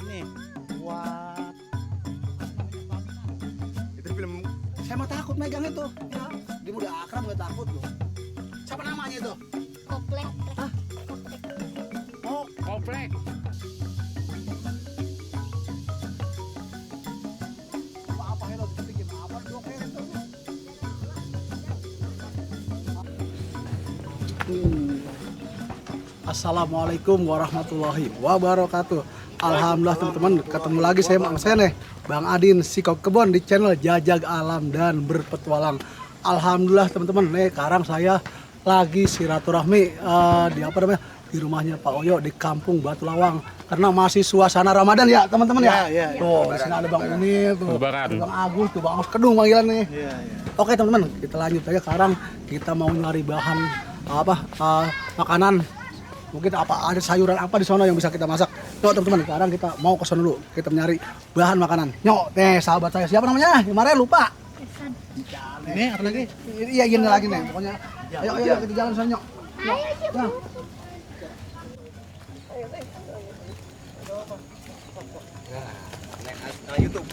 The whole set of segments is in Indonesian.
Nih, buat itu film. Saya mah takut megang itu. Ya, dia udah akrab nggak takut loh. Siapa namanya itu? Koplek. Hah? Oh, Komplek. apa hello bikin apa dok itu? Assalamualaikum warahmatullahi wabarakatuh. Alhamdulillah teman-teman, ketemu lagi saya sama saya nih, Bang Adin Sikok Kebon di channel Jajag Alam dan Berpetualang. Alhamdulillah teman-teman, nih sekarang saya lagi silaturahmi di apa namanya, di rumahnya Pak Oyo di Kampung Batu Lawang karena masih suasana Ramadan ya teman-teman ya. Tuh di sini ada Bang Unil, tuh Bang Agus, tuh Bang Agus Kedung panggilan nih. Oke teman-teman, kita lanjut aja. Sekarang kita mau nyari bahan makanan. Mungkin apa ada sayuran apa di sana yang bisa kita masak. Yuk teman-teman, sekarang kita mau ke sana dulu. Kita nyari bahan makanan. Nyok, sahabat saya siapa namanya? Kemarin lupa. Ini apa lagi? Iya, ini lagi nih. Pokoknya ayo kita jalan sana, Nyok. Ayo. YouTube.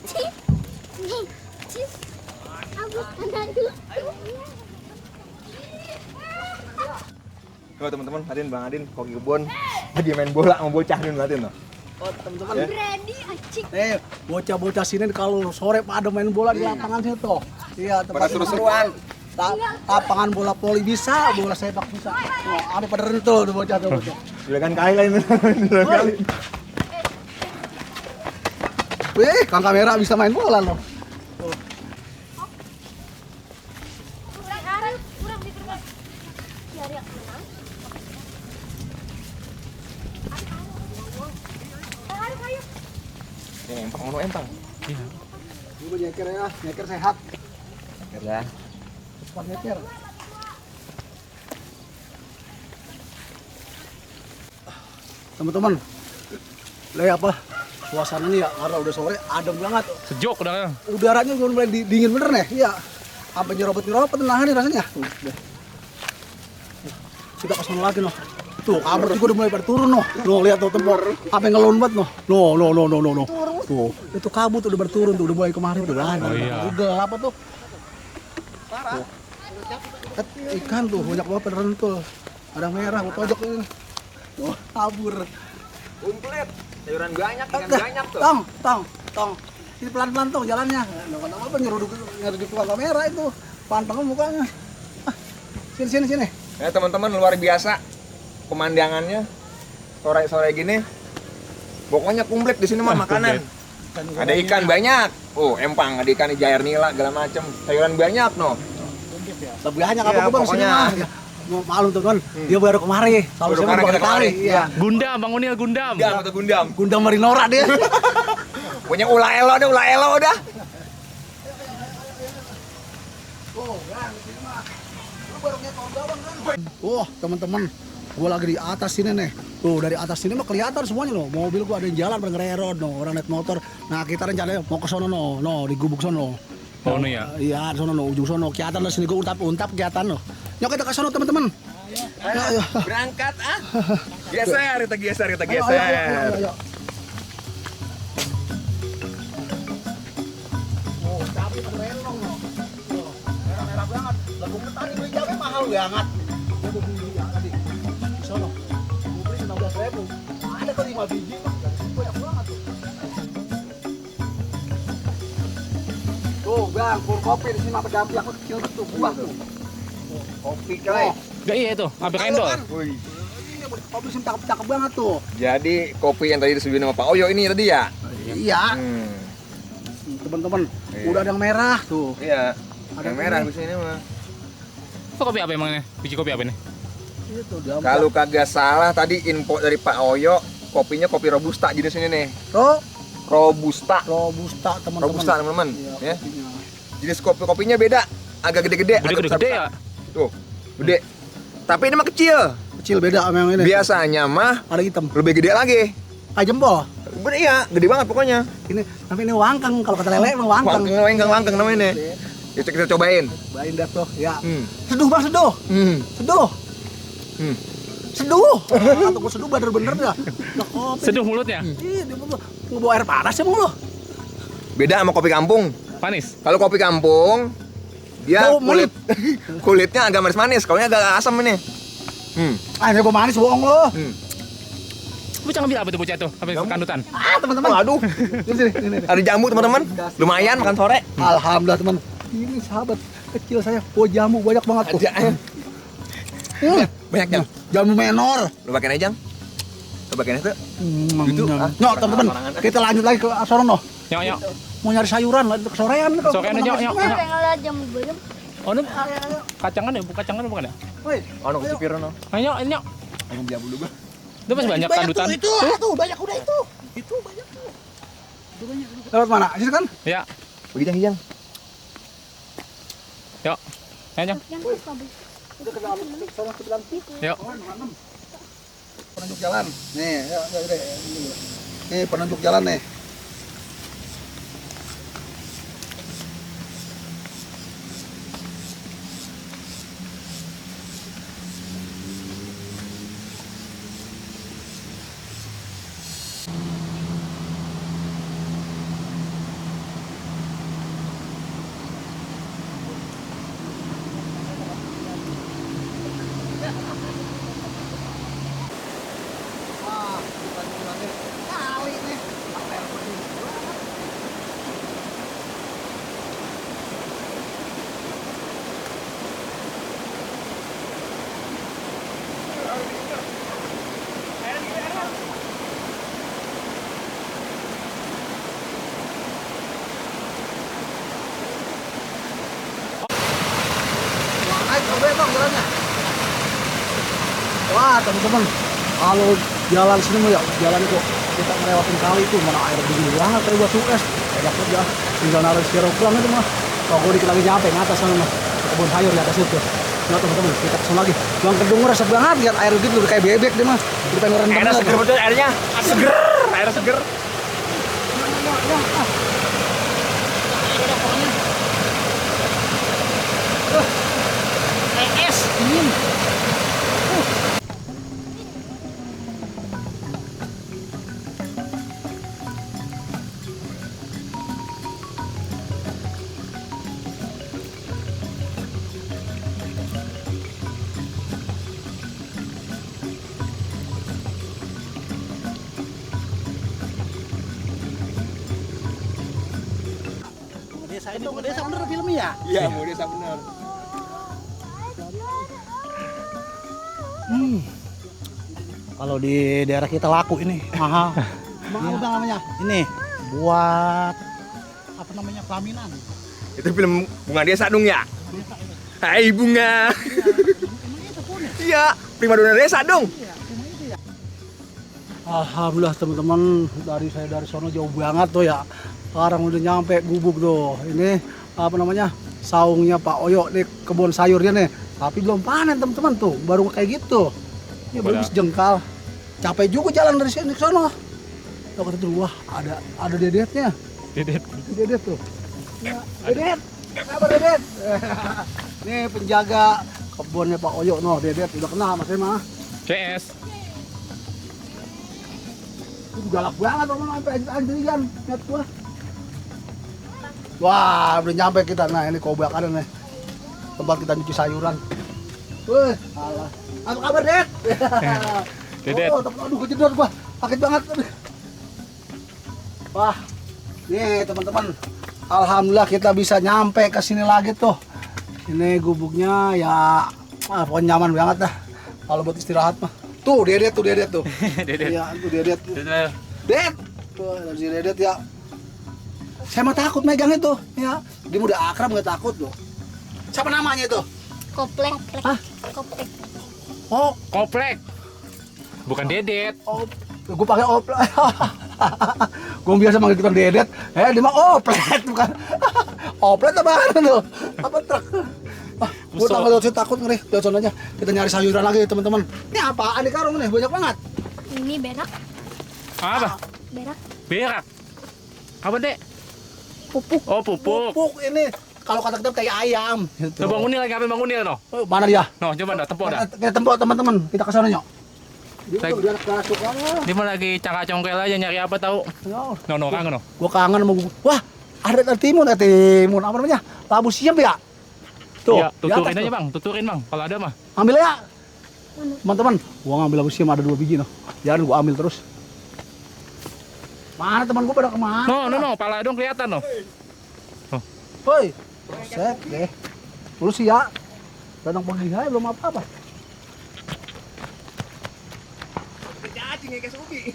Halo teman-teman, Adin, Bang Adin, Koki Kebon lagi main bola sama bocah nih ngeliatin loh. Oh teman-teman, Ready, acik. bocah-bocah sini kalau sore pada main bola di lapangan sini tuh. Iya, Pada tempat seru-seruan. lapangan bola voli bisa, bola sepak bisa. Oh, ada pada rentul tuh bocah tuh bocah. Juragan kali lah ini. Juragan kali. Wih, Kang Kamera bisa main bola loh. Kurang di rumah. Biar yang menang. Ayo. Empang, mau empang. Dulu nyeker ya, nyeker sehat. Ya. Cepat nyeker. Teman-teman, lihat apa? Suasananya ya, karena udah sore, adem banget. Sejuk udah ya. Udaranya udah mulai dingin bener nih, iya. Apa nyerobot-nyerobot nahan nih rasanya. Kita ke sana lagi noh. Tuh, kabut juga udah mulai pada turun noh. Noh, lihat tuh tempor. Apa yang ngelompat noh. No. Tuh, itu kabut udah berturun tuh, udah mulai kemarin tuh. Oh, iya. Udah apa tuh? Parah. Ikan tuh banyak banget pada rentul. Ada merah, tojok ini. Oh, kabur. Komplit. Sayuran banyak, ikan Dah, banyak tuh. Tong. Ini pelan-pelan tuh jalannya. Nah, kenapa apa nyeruduk kamera itu? Panteng mukanya. Ah, sini. Ya teman-teman, luar biasa pemandangannya sore-sore gini. Pokoknya komplit di sini mah makanan. Ada ikan banyak. Oh, empang, ada ikan jair nila segala macem. Sayuran banyak noh. Sebelahnya Iya, kapal Bang sini pokoknya. mah. Maklum teman, dia baru kemari. Kalau Baru saya mah kemari, baru kita kali. kemari. Iya. Gundam, Bang Unil Gundam. Gundam atau gundam. Gundam Marinora dia. Punya ulah elo dah. Wah, teman-teman, gua lagi di atas sini nih. Tuh, dari atas sini mah kelihatan semuanya loh. Mobil gua ada yang jalan bergererot no, orang naik motor. Nah, kita rencananya mau ke sono no, di gubuk sono. Oh, no ya. Iya, di sono no, ujung sono. Kelihatan lah sini gua untap kelihatan loh. Yuk kita ke sono, teman-teman. Ayo. Berangkat ah. Geser. Ayo. Oh, cabai terelong loh. Oh, merah-merah banget. Lagu petani beli cabai mahal banget. Gua mau beli ya tadi. Di sono. Gua beli 16.000. Ada kok 5 biji mah. Banyak banget tuh. Tuh, Bang, pur kopi di sini mah pedapi aku kecil tuh, buah tuh. Kopi coy. Gak iya itu, apa endol? Wih. Ini kopi sini cakep banget tuh. Jadi kopi yang tadi disebutin sama Pak Oyo ini tadi ya? Iya. Teman-teman, Iya. udah ada yang merah tuh. Iya. Ada Yang merah ini. di sini mah. Itu kopi apa emangnya? Biji kopi apa ini? Itu dia. Kalau kagak salah tadi info dari Pak Oyo, kopinya kopi robusta jenis ini nih. Robusta. Robusta teman-teman. Robusta teman-teman, Iya, ya. kopinya. Jenis kopinya beda, agak gede-gede. agak Gede-gede besar-besar. ya? Tuh, gede. Tapi ini mah kecil. Kecil beda sama yang ini. Biasanya mah Ada hitam. lebih gede lagi. Kayak jempol. Gede ya, gede banget pokoknya. Ini tapi ini wangkeng, kalau kata lele emang wangkeng. Wangkeng namanya. Ya, kita cobain. Bain dah tuh, ya. Hmm. Seduh Bang, seduh. Hmm. Seduh. Hmm. Seduh. Atau seduh bener-bener dah. Nah, kopi. Seduh mulutnya. Ih, dia ngebawa air panas emang lo. Beda sama kopi kampung. Manis. Kalau kopi kampung dia Bau kulitnya agak manis-manis, kaunya agak asam ini. Ah, ini gua manis bohong lo. Bocah ngambil apa tuh bocah tuh? Apa kandutan? Ah, teman-teman. Aduh, Sini. ada jamu teman-teman. Lumayan makan sore. Alhamdulillah teman. Ini sahabat kecil saya bawa jamu banyak banget tuh. Ada. Banyak jam. Jamu menor. Lu pakai aja, Jang. Lu pakai itu. Gitu, ah. Nyok teman-teman, kita lanjut lagi ke sono. Nyok. Mau nyari sayuran lagi ke sorean. Sorean, nyok. Pengen ngeliat jam belum. Oh, ini kacangan ya? Kacangan bukan ya? Woi, Ono kecipiran no. Ayo, nyok. Ayo dia dulu gua. Itu masih banyak kandutan. Itu banyak udah itu. Itu banyak tuh. Itu banyak. Lewat mana? Sini kan? Ya. Pergi Jang. Yuk. Ayo, Jang. Yang terus kabel. Udah ke dalam sono ke dalam. Yuk. Penunjuk jalan. Nih, ya. Nih penunjuk jalan nih. Wah teman-teman, kalau jalan sini mah ya jalan itu kita ngelewatin kali itu mana air begini banget kayak buat US. Enak aja, tinggal naruh sirop pulang itu mah. Kalau gue dikit lagi nyampe ngatas sana mah kebun sayur di atas itu. Nah teman-teman kita kesana lagi. Bang Kedung resep banget lihat air gitu udah kayak bebek deh mah. Kita ngerendam Airnya banget. seger betul airnya. Seger, air seger. Es dingin. Desa ini bukan desa bener filmnya ya? Iya, mau desa benar. Kalau di daerah kita laku ini mahal. Mahal bang namanya. Ini buat apa namanya pelaminan. Itu film Bunga Desa dong ya? Hai bunga. Iya, primadona desa dong. Alhamdulillah teman-teman dari sono jauh banget tuh ya. Sekarang udah nyampe Gubuk tuh. Ini apa namanya saungnya Pak Oyo nih kebun sayurnya nih. Tapi belum panen teman-teman tuh, baru kayak gitu. Ini baru jengkal. Capek juga jalan dari sini ke sono. Tuh kata tuh wah ada dedetnya. Dedet tuh. Ya, Dedet. Apa Dedet? Nih penjaga kebunnya Pak Oyo no, Dedet udah kenal Mas Emma. CS. Itu galak banget teman sampai anjir-anjirian lihat gua. Wah, udah nyampe kita. Nah, ini kebakaran nih. Tempat kita nyuci sayuran. Wih, alah. Apa kabar, Dek? Dedet. Oh, aduh, kejedot gua. Sakit banget. Wah. Nih, teman-teman. Alhamdulillah kita bisa nyampe ke sini lagi tuh. Ini gubuknya ya pokoknya nyaman banget dah. Kalau buat istirahat mah. Tuh, Dedet tuh. Dedet. Iya, tuh Dedet. Dedet. Tuh, dari si Dedet ya. Saya mah takut megang itu, ya. Dia udah akrab nggak takut loh. Siapa namanya itu? Koplek. Hah? Koplek. Oh, Koplek. Bukan Dedet. gue pakai oplet. Gue biasa manggil tukang Dedet. Dia mah oplet bukan. Oplet apa tuh? Apa truk? Gue takut ngeri. Lihat sononya. Kita nyari sayuran lagi teman-teman. Ini apaan nih karung nih? Banyak banget. Ini berak. Apa? Berak. Apa, Dek? Pupuk. Oh, pupuk. Pupuk ini. Kalau kata kita kayak ayam. Tuh Bang Unil lagi, apa Bang Unil no? Mana dia? No, coba dah tempur dah. Kita tempok teman-teman. Kita ke sana nyok. Dia Lagi- udah masuk lah. Dia mah lagi cangka-congkel aja nyari apa tahu. No, kangen no. Gua kangen sama gua. Wah, ada timun, apa namanya? Labu siam ya? Tuh, Iya, di atas tuturin aja tuh. bang, tuturin bang. Kalau ada mah. Ambil ya. Teman-teman, gua ngambil labu siam ada 2 biji noh. Jangan gua ambil terus. Mana teman gua pada kemana? No, pala dong kelihatan no. Woi, set deh. Lu sih ya. Datang pagi hai belum apa-apa. Cacing kayak ubi.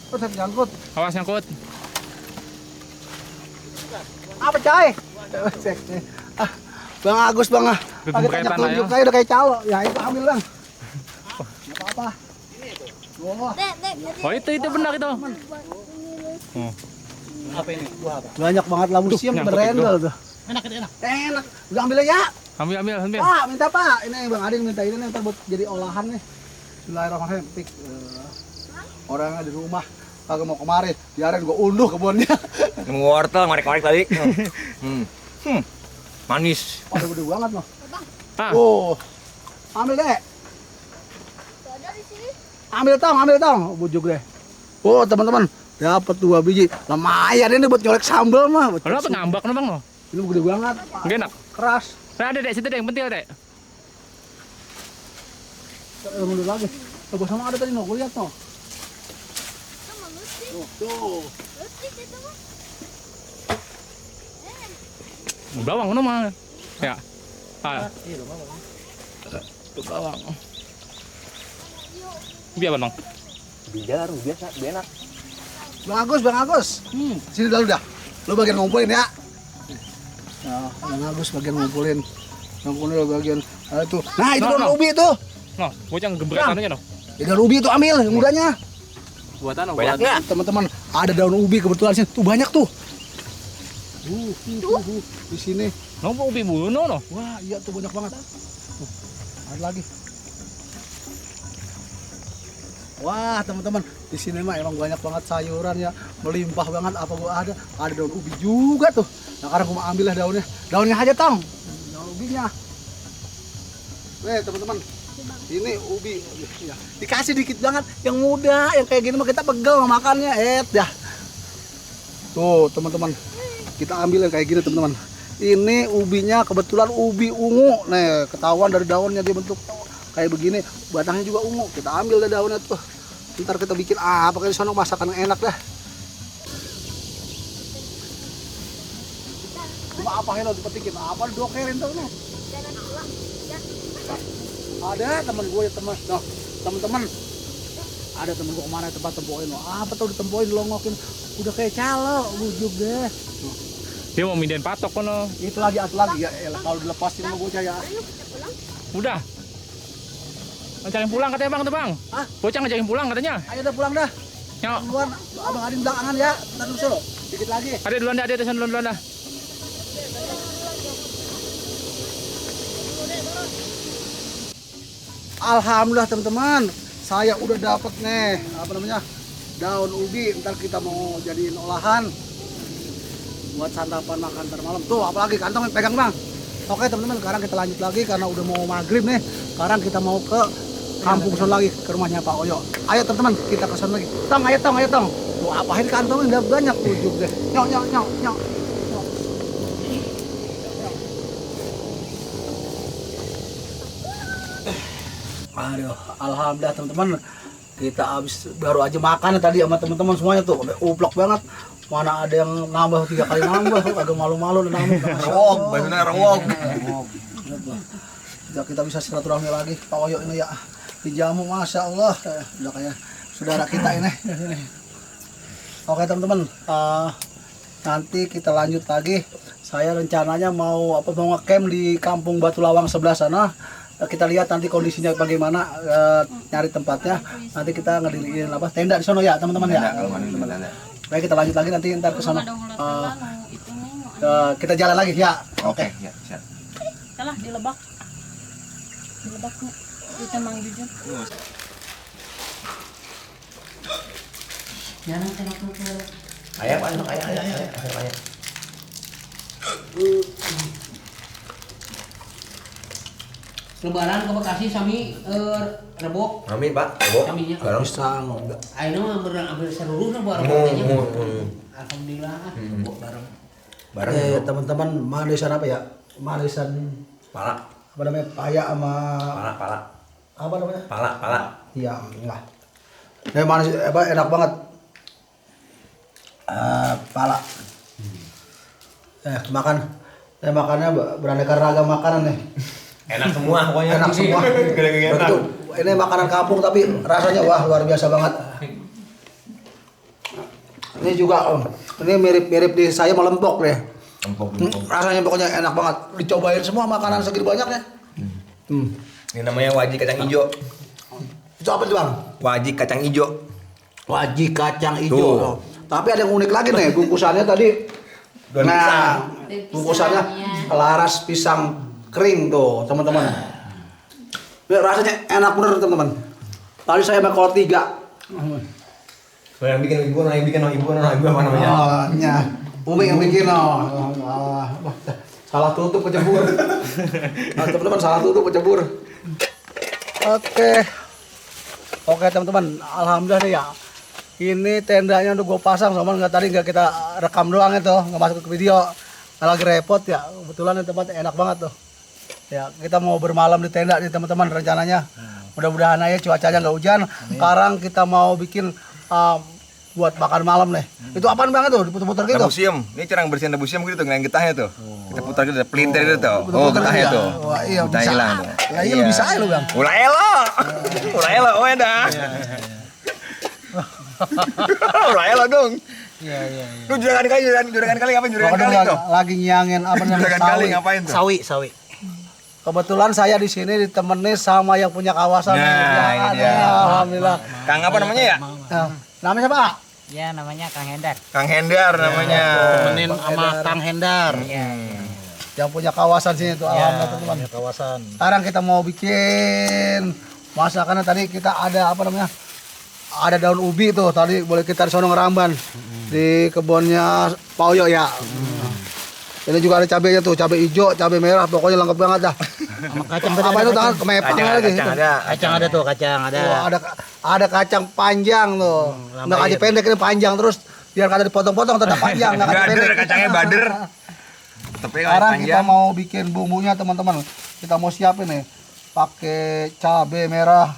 Oh, set nyangkut. Awas nyangkut. Apa cai? Cek. Ah, Bang Agus Bang ah. Pakai Gegetan tanya tunjuk aja. kayak udah kayak calo. Ya itu ambil Bang. Enggak apa-apa. Wah, Dek, Oh itu benar itu. Oh. apa ini? Buah apa? Banyak banget labu Duh, siam nyangkut berendel itu. tuh. Enak. Enak. Udah ambil aja. Ambil. Pak, minta Pak. Ini Bang Adin minta ini nih, ntar buat jadi olahan nih. Bismillahirrahmanirrahim. Pik. Orangnya di rumah kagak mau kemari, biarin gua unduh kebunnya. Nemu wortel, ngorek-ngorek tadi. Manis. Udah gede banget loh. Ah, Oh. Ambil deh. ada di sini. Ambil tong, bujuk deh. Oh, teman-teman, dapat 2 biji. Lumayan ini buat nyolek sambal mah. Buat kalau apa ngambak no bang no? Ini gede banget. Gak enak. Keras. Nah, ada dek situ dek, yang penting dek. Mundur lagi. Gua sama ada tadi no, gua lihat no. Sama lustik. Tuh. Lustik itu mah. Bawang no mah. Ya. Ah, Iya, dong, Bang. itu bawang. Biar bang. Bijar, biasa, enak. Bang Agus. Sini dulu dah. Lu bagian ngumpulin ya. Nah, Bang Agus bagian ngumpulin. Yang kuning bagian itu. Nah, itu No, daun no. ubi tuh. No, bocah ngebretan aja no. Ya, daun ubi itu ambil yang mudanya. Buatan no. Banyak ya? Teman-teman, ada daun ubi kebetulan sini. Tuh banyak tuh. Di sini. No, ubi bulu no. Wah, iya tuh banyak banget. Ada lagi. Wah, teman-teman, di sini mah emang banyak banget sayuran ya, melimpah banget. Apa gua ada daun ubi juga tuh. Nah, sekarang gua mau ambil lah daunnya. Daunnya aja, Tong. Daun ubinya. Teman-teman. Ini ubi. Ya. Dikasih dikit banget yang muda, yang kayak gini mah kita pegel makannya. Dah. Tuh, teman-teman. Kita ambil yang kayak gini, teman-teman. Ini ubinya kebetulan ubi ungu. Nih, ketahuan dari daunnya dia bentuk kayak begini. Batangnya juga ungu. Kita ambil dari daunnya tuh. Ntar kita bikin apa kayak di sana masakan yang enak dah. Cuma apa hello dipetikin? Apa dokerin tuh nih? Jangan pulang. Ya. Ada teman gue ya teman. Noh, teman-teman. Ada temen gue kemana tempat tempoin lo. Apa tuh ditempoin longokin. Udah kayak calo, bujuk deh. Noh, Dia mau mindahin patok kono. itu lagi ya elah, kalau dilepasin sama bocah ya. Ayo kita pulang. Udah. Ngajakin pulang katanya bang tuh bang. Hah? Bocah ngajakin pulang katanya. Ayo udah pulang dah. Nyok. Duluan, Abang Adin belakangan ya. Ntar dulu solo. Dikit lagi. Ada duluan dah, ada duluan dah. Alhamdulillah teman-teman, saya udah dapet nih apa namanya daun ubi. Ntar kita mau jadiin olahan buat santapan makan ntar malam. Tuh apalagi kantong pegang bang. Oke teman-teman, sekarang kita lanjut lagi karena udah mau maghrib nih. Sekarang kita mau ke kampung sana lagi, ke rumahnya Pak Oyo. Ayo teman-teman, kita ke sana lagi. Tong, ayo tong. Tuh apa ini kantongnya udah banyak ujung deh. Nyok. Aduh, alhamdulillah teman-teman. Kita habis baru aja makan tadi sama teman-teman semuanya tuh. Uplok banget. Mana ada yang nambah 3 kali nambah, agak malu-malu dan nambah. Rawog, bahasanya rawog. Kita bisa silaturahmi lagi. Pak Oyo ini ya dijamu, masya Allah. Udah kayak saudara kita ini. Oke teman-teman, nanti kita lanjut lagi. Saya rencananya mau ngecamp di Kampung Batu Lawang sebelah sana. Kita lihat nanti kondisinya bagaimana, nyari tempatnya. Nanti kita ngediriin tenda di sana ya teman-teman ya. Baik, kita lanjut lagi nanti ntar ke sana. Kita jalan lagi ya. Oke, ya, siap. Kalah di Lebak. Di Lebak di Temang Jujur. Jangan tengok ke Ayam. Lebaran ke Bekasi sami rebok Amin, Pak. Rebok. saminya. Barang. Pisang. Ayeuna mah beneran hampir seluruhna buat Hmm, reboknya. hmm. Alhamdulillah rebok bareng. Barang. Teman-teman manisan apa ya? Manisan Pala. apa namanya? Paya sama Pala. apa namanya? Pala. Iya, enggak. Ini manis apa enak banget. Pala. Makannya beraneka ragam makanan nih. Enak semua pokoknya. Enak semua. Begitu. Ini makanan kampung tapi rasanya wah luar biasa banget. Ini juga ini mirip-mirip di saya melempok deh. Empuk. Rasanya pokoknya enak banget. Dicobain semua makanan segitu banyaknya. Ini namanya wajik kacang hijau. Itu apa tuh, Bang? Wajik kacang hijau. Wajik kacang Tuh. hijau. Tapi ada yang unik lagi nih, bungkusannya tadi. Daun pisang. Bungkusannya laras pisang kering tuh, teman-teman. Ya, rasanya enak bener, teman-teman. Tadi saya makan kalau 3. Yang bikin ibu apa namanya? Oh, nya. Umi yang bikin salah tutup kecebur. Teman-teman salah tutup kecebur. Oke teman-teman, alhamdulillah nih ya. Ini tendanya udah gue pasang, sama tadi nggak kita rekam doang itu, nggak masuk ke video. Lagi repot ya, kebetulan ini tempat enak banget tuh. Ya kita mau bermalam di tenda nih teman-teman rencananya. Mudah-mudahan aja cuacanya nggak hujan. Sekarang kita mau bikin buat makan malam nih. Itu apaan banget tuh? Diputer-puter gitu? Dabusium. Ini cara bersihin dabusium gitu ngelain getahnya tuh. Kita putar gitu, pelintir gitu tuh. Oh, getahnya tuh. Wah, iya Getah bisa. hilang. Ya iya lu bisa aja lu, Bang. Ulah elo, oh dah. Ulah elo dong. Iya. Lu juragan kali ngapain juragan Pokoknya kali tuh? lagi nyangin apa namanya? Juragan kali ngapain tuh? Sawi. Kebetulan saya di sini ditemani sama yang punya kawasan. Nah, ini dia. Alhamdulillah. Kang apa namanya ya? Nah, namanya siapa? Ya namanya Kang Hendar. Kang Hendar namanya. Temenin sama Kang Hendar. Yang punya kawasan sini tuh, alhamdulillah teman-teman. Kawasan. Sekarang kita mau bikin masakannya. Tadi kita ada apa namanya? Ada daun ubi tuh. Tadi boleh kita di sono ngeramban di kebunnya Pak Oyo ya. Ini juga ada cabenya tuh, cabai hijau, cabai merah, pokoknya lengkap banget dah. Sama kacang tadi Apa ada itu kacang. tangan kemepang lagi. Kacang ada tuh, kacang ada. Oh, ada kacang panjang tuh. Nggak kacang pendek ini panjang terus biar kata dipotong-potong tetap panjang, nggak kacang Bader, pendek. kacangnya bader. Tapi Sekarang kita panjang. mau bikin bumbunya teman-teman. Kita mau siapin nih. Pakai cabai merah.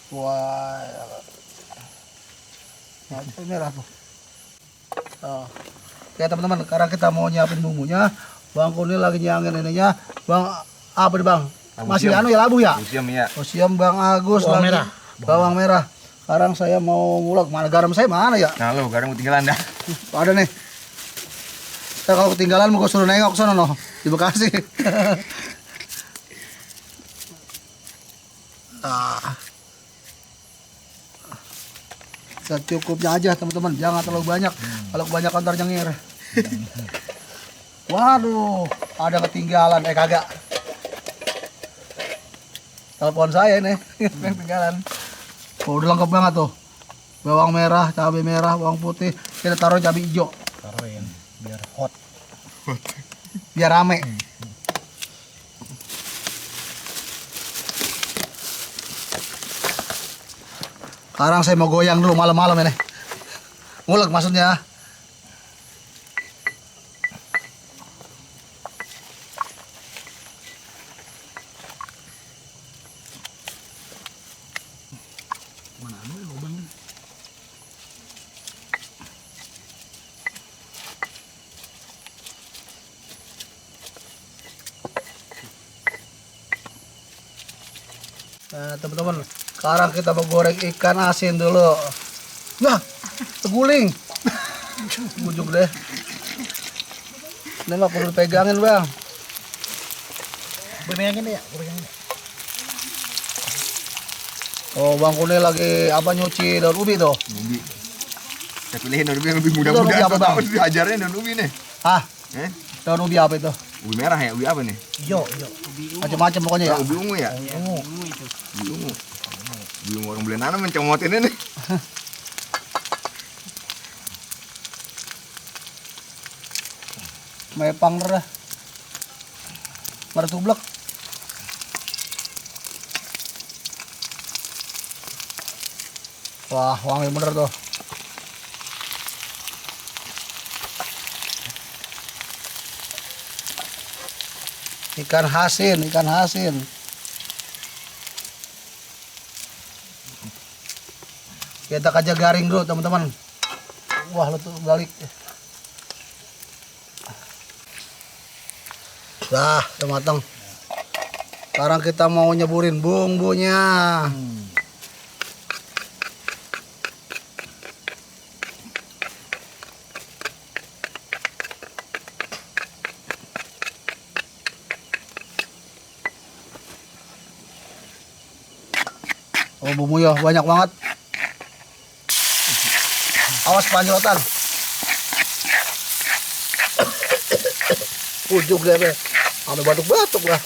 Wah. Cabai merah tuh. Oh. Oke teman-teman, sekarang kita mau nyiapin bumbunya. Bang Kunil lagi nyangin ininya. Bang apa nih Bang? Masih anu ya labu ya? Museum ya. Siam Bang Agus Bawang lagi. merah. Bawang merah. Sekarang saya mau ngulek. Mana garam saya mana ya? Nah lu garam ketinggalan dah. Ada nih. Saya kalau ketinggalan mau suruh nengok sono no di Bekasi. Secukupnya aja teman-teman, jangan terlalu banyak. Kalau kebanyakan ntar nyengir. Waduh, ada ketinggalan. Kagak. Telepon saya nih, ketinggalan. Oh, udah lengkap banget tuh. Bawang merah, cabai merah, bawang putih. Kita taruh cabai hijau. Taruhin biar hot. Biar rame. Sekarang saya mau goyang dulu malam-malam ini. Ngulek maksudnya. Nah, teman-teman, sekarang kita mau goreng ikan asin dulu. Nah, terguling. Bujuk deh. Ini mah perlu dipegangin, Bang. Pegangin deh ya, pegangin. Oh, Bang Kunil lagi apa nyuci daun ubi tuh? Ubi. Saya pilihin daun ubi yang lebih Daun mudah-mudahan. ubi apa, Bang? Diajarnya daun ubi nih. Hah? Eh? Daun ubi apa itu? Ubi merah ya? Ubi apa nih? Hijau. Macam-macam pokoknya ya. Oh, ubi ungu ya? Ubi ungu. Ubi ungu orang boleh nanam mencomotin ini. Mepang dah. Mari tublek. Wah, wangi bener tuh. Ikan hasin, ikan hasin. Kita kaja garing dulu teman-teman. Wah, lu tuh balik. Dah, udah matang. Sekarang kita mau nyeburin bumbunya. Oh, bumbunya banyak banget. Awas panjrotan. Ujung deh, be. Sampai batuk-batuk lah.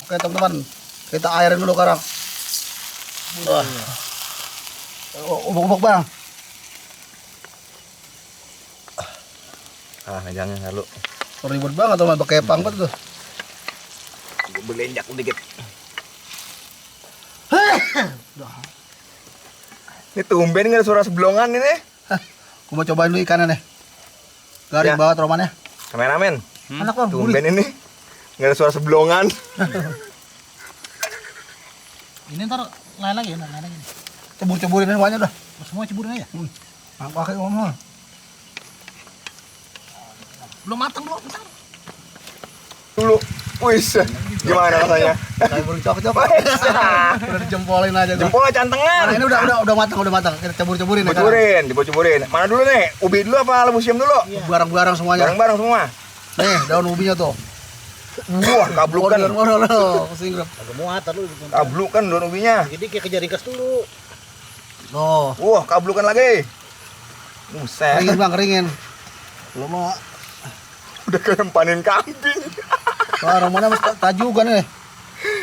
Oke teman-teman, kita airin dulu sekarang. Wah. Ubuk-ubuk bang. Jangan halu. Ribet banget teman, pakai pangkat tuh. Gue belenjak dikit. Ini tumben nggak ada suara seblongan ini. Aku mau cobain dulu ikannya nih. Garing Ya. banget romannya. Kameramen, Enak bang, gurih. tumben ini nggak ada suara seblongan. Ini ntar lain lagi ya, lain lagi. Cebur-ceburin semuanya dah. Semua ceburin aja. Nah, pakai ngomong. Belum matang belum, bentar. Dulu, wis, gimana rasanya? Kayak baru cokok-cokok. Udah dijempolin aja gua. Jempolnya cantengan. Nah, ini udah matang. Kita cebur-ceburin ya. Bocorin, dibocorin. Mana dulu nih? Ubi dulu apa labusium dulu? Barang-barang semuanya. Bareng-bareng semua. Nih, daun ubinya tuh. Wah, kablukan. Kesinggep. Agak muat lu. Kablukan daun ubinya. Jadi kayak kejar ringkas dulu. Loh, Wah, kablukan lagi. Buset. keringin bang, keringin. Belum mau. Udah kayak panen kambing. Wah, romannya mas tajukan nih.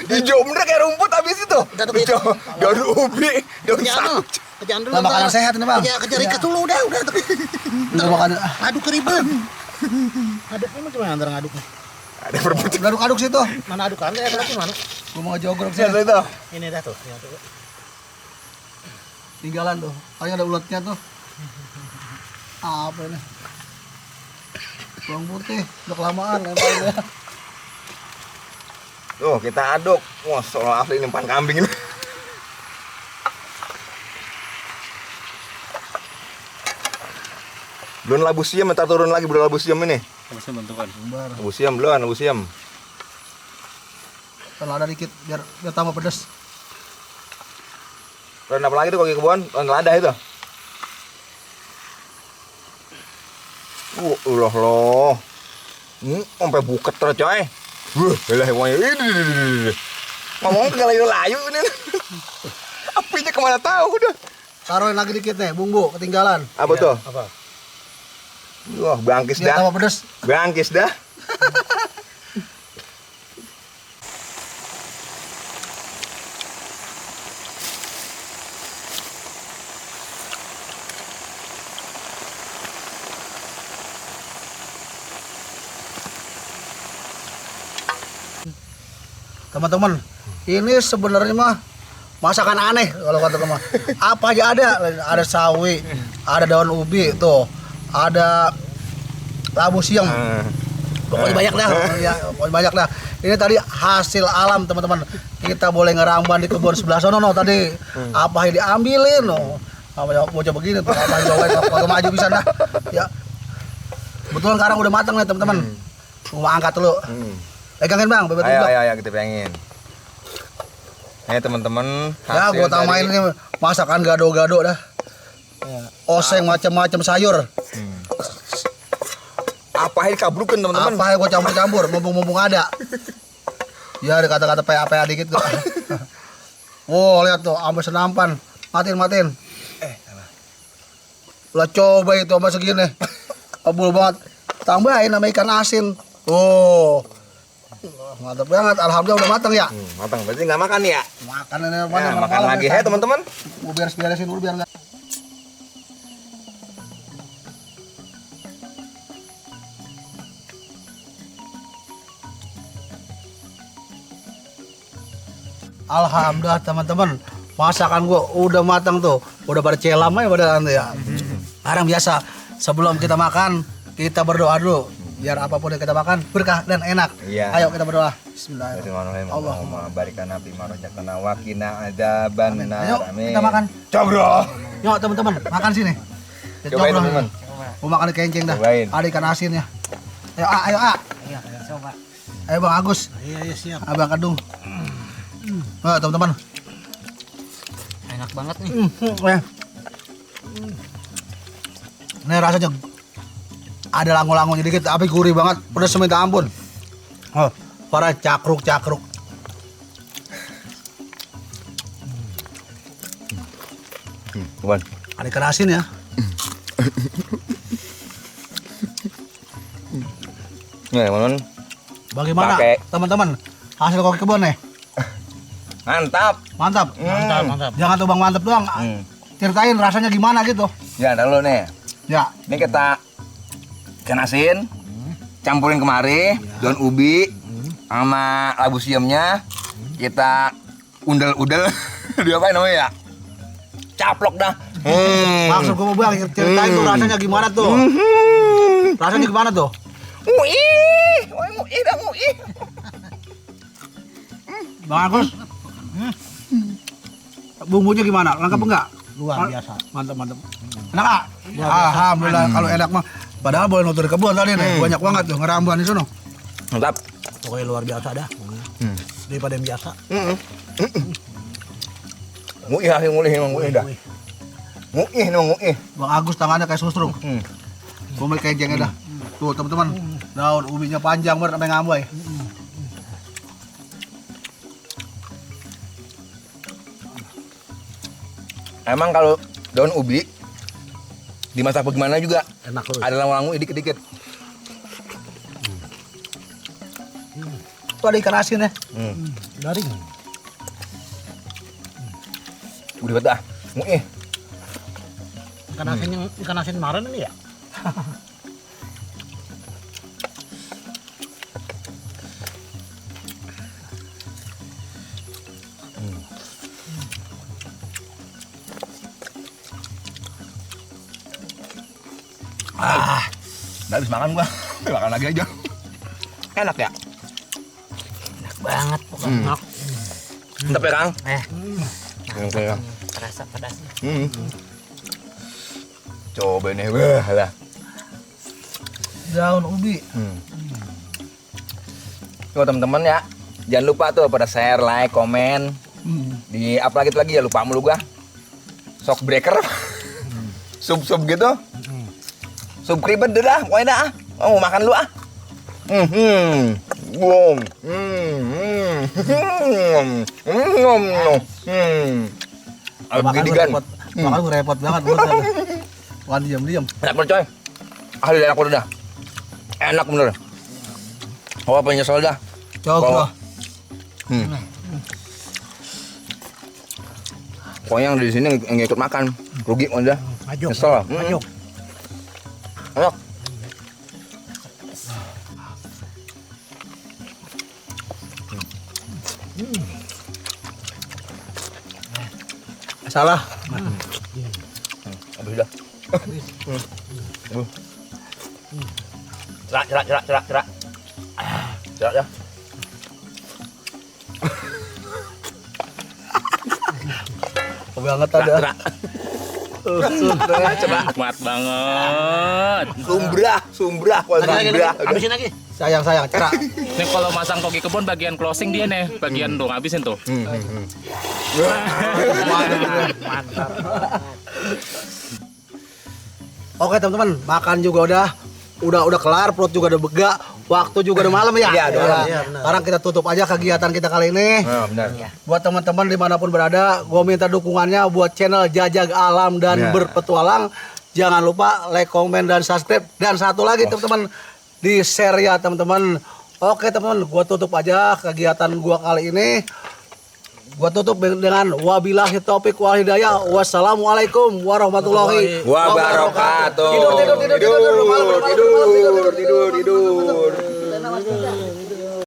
Hijau bener kayak rumput habis itu. Hijau, daun ubi, daun saus. Kejar dulu. Nah, makanan sehat ini bang. Kejar ringkas dulu udah. Udah makan. Aduk keribet. Aduknya mah gimana antara ngaduknya? Ada berebut. Aduk-aduk situ. Mana adukannya ya lagi mana? Gua mau jogrok Lihat sih. itu. Ini dah tuh. Ya, tuh. Tinggalan tuh. Kayaknya ada ulatnya tuh. Apa ini? Bawang putih, udah kelamaan lemparnya. Tuh, kita aduk. Wah, soal asli ini umpan kambing ini. Belum labusium, ntar turun lagi belum labusium ini. Masih bentukan. Labusium belum, labusium. Kalau ada dikit biar tambah pedas. Lalu apa lagi tuh kalau di kebun? Lada itu. Loh. Sampai buket terus coy. Lah semuanya. Ngomong ke layu-layu ini. Apinya kemana tahu udah. Taruhin lagi dikit nih, bumbu ketinggalan. Apa tuh? Apa? Wah, bangkis Biar dah. tambah pedas. Bangkis dah. Teman-teman, ini sebenarnya mah masakan aneh kalau kata teman. Apa aja ada sawi, ada daun ubi tuh, ada labu siam. Pokoknya banyak dah, ya, pokoknya banyak dah. Ini tadi hasil alam teman-teman. Kita boleh ngeramban di kebun sebelah sana no tadi. Apa yang diambilin no. Mau coba begini tuh, apa yang jauhin, kalau maju bisa dah. Ya, betul sekarang udah matang nih teman-teman. Mau angkat dulu. Pegangin bang, bebek dulu. Ayo, kita pengen. Nih teman-teman, Ya, gua tamain ini masakan gado-gado dah. Oseng macam-macam sayur. Apa yang dikablukan teman-teman? Apa yang gua campur-campur, mumpung ada. Ya, ada kata-kata PA dikit tuh. Oh, lihat tuh, sampai senampan. Matiin. Lah coba itu sama segini. Abul banget. Tambahin sama ikan asin. Oh. Mantap banget, alhamdulillah udah matang ya. Matang, berarti nggak makan ya? Makan ini Ya, makan lagi ya teman-teman. Mau beres-beresin dulu biar enggak. Alhamdulillah teman-teman, Masakan gua udah matang tuh. Udah pada celam aja pada nanti ya. Sekarang biasa sebelum kita makan, kita berdoa dulu. Biar apapun yang kita makan berkah dan enak. Iya. Ayo kita berdoa. Bismillahirrahmanirrahim. Allahumma barikan nabi marojatana wa qina adzabannar. Ayo kita makan. Cobro. Yuk teman-teman, makan sini. Kita Cobain coba. teman-teman. Mau makan kencing dah. Cobain. Ada ikan asin ya. Ayo A. Iya, coba. Ayo Bang Agus. Iya, siap. Abang Kadung. Teman-teman. Enak banget nih. Ini rasanya ada langu-langunya dikit, tapi gurih banget. Pedas minta ampun. Oh, para cakruk. Bukan. Ada ikan asin ya. Nih, teman-teman. Bagaimana Pakai. teman-teman? Hasil koki kebun nih. Mantap. Mantap. Mantap. Jangan tuh Bang mantap doang. Ceritain rasanya gimana gitu. Ya, dulu nih. Ya. Ini kita ikan asin, campurin kemari, daun ubi, sama labu siamnya, kita undel-undel, diapain namanya ya? Caplok dah. Maksud gue Bang, ceritain tuh rasanya gimana tuh. Rasanya gimana tuh? Ngui dah ngui. Bang Agus. Bumbunya gimana? Lengkap enggak? Luar biasa. Mantap. Enak ah? Alhamdulillah kalau enak mah. Padahal boleh nutur kebun tadi nih. Banyak banget tuh ngerambuan di sono. Mantap. Pokoknya luar biasa dah. Daripada yang biasa. Ngui dah, ngui dah. Ngui. Bang Agus tangannya kayak susruk. Bumbu kencengnya dah. Tuh teman-teman. Daun ubinya panjang banget sampai ngambai. Emang kalau daun ubi dimasak bagaimana juga Enak loh. ada langu-langu dikit-dikit. Tuh ada ikan asin ya. Garing. Udah betah. Ngui. Ikan asin kemarin ini ya? Udah habis makan gua. Makan lagi aja. Enak ya? Enak banget pokoknya. Mantap ya, Kang? Oke, Kang. Terasa pedasnya. Coba nih, wah lah. Daun ubi. Tuh teman-teman ya, jangan lupa tuh pada share, like, komen. Di apa lagi ya lupa mulu gua. Shock breaker. Sub gitu. Subscribe deh dah, pokoknya dah. Oh, makan lu ah. Makan Gini gue kan. repot. Makan gue repot banget. Bukan diam. Enak bener coy. Ahli enak udah dah. Enak bener. Oh, apa nyesel dah. Coba. Pokoknya yang di sini yang ikut makan rugi udah. Maju. Nyesel. Maju. Enak. Salah. Habis dah. Cerak. Cerak ya. Banget ada. Cerak. Nikmat banget. Sumbrah, kalau sumbrah. Habisin lagi. Sayang cerak. Nih kalau masang koki kebun bagian closing dia nih, bagian dong habisin tuh. Mantap. Oke teman-teman, makan juga udah kelar, perut juga udah begak, waktu juga udah malam ya. Iya, udah malam. Ya. Sekarang kita tutup aja kegiatan kita kali ini. Nah, benar. Buat teman-teman dimanapun berada, gue minta dukungannya buat channel Jajag Alam dan Ya. Berpetualang. Jangan lupa like, komen, dan subscribe. Dan satu lagi teman-teman, di share ya teman-teman. Oke teman-teman, gue tutup aja kegiatan gue kali ini. Gua tutup dengan wabillahi taufik wal hidayah. Wassalamualaikum warahmatullahi Wabarakatuh. Tidur. Malam, Tidur.